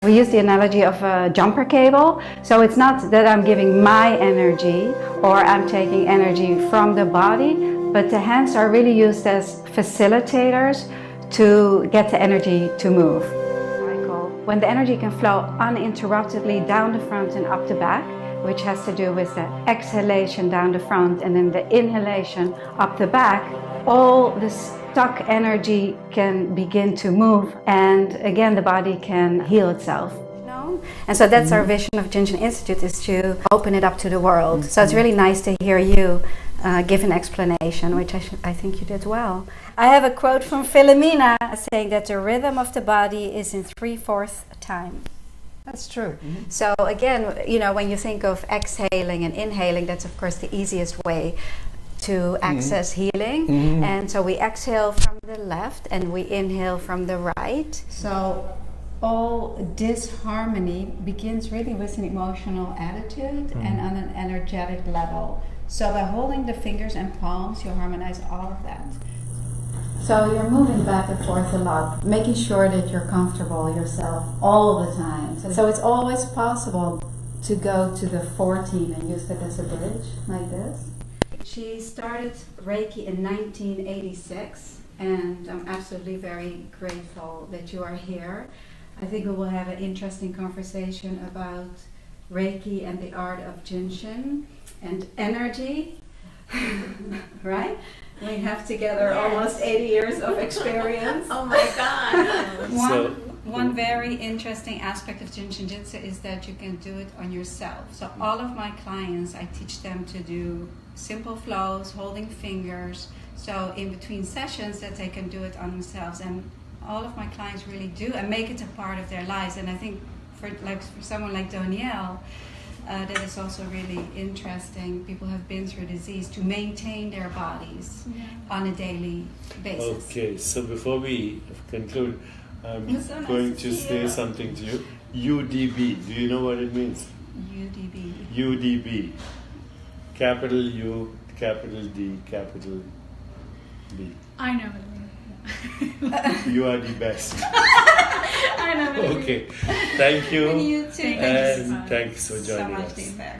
We use the analogy of a jumper cable. So it's not that I'm giving my energy or I'm taking energy from the body, but the hands are really used as facilitators to get the energy to move. When the energy can flow uninterruptedly down the front and up the back, which has to do with the exhalation down the front and then the inhalation up the back, all the stuck energy can begin to move, and again the body can heal itself. And so that's our vision of Jin Shin Institute, is to open it up to the world. So it's really nice to hear you give an explanation, which I think you did well. I have a quote from Philomena saying that the rhythm of the body is in 3/4 time. That's true. So again, you know, when you think of exhaling and inhaling, that's of course the easiest way to access healing. And so we exhale from the left and we inhale from the right. So all disharmony begins really with an emotional attitude and on an energetic level. So by holding the fingers and palms, you harmonize all of that. So you're moving back and forth a lot, making sure that you're comfortable yourself all the time. So it's always possible to go to the 14 and use that as a bridge, like this. She started Reiki in 1986, and I'm absolutely very grateful that you are here. I think we will have an interesting conversation about Reiki and the art of Jin Shin and energy, right? We have together almost 80 years of experience. Oh my God! One very interesting aspect of Jin Shin Jitsu is that you can do it on yourself. So all of my clients, I teach them to do simple flows, holding fingers. So in between sessions that they can do it on themselves. And all of my clients really do and make it a part of their lives. And I think for someone like Danielle, that is also really interesting. People have been through disease to maintain their bodies on a daily basis. Okay, so before we conclude, I'm going to say something to you. UDB, do you know what it means? UDB. UDB. Capital U, capital D, capital B. I know what it means. You are the best. I know what it means. Okay, thank you. And you too. And thanks for joining so much us. being there.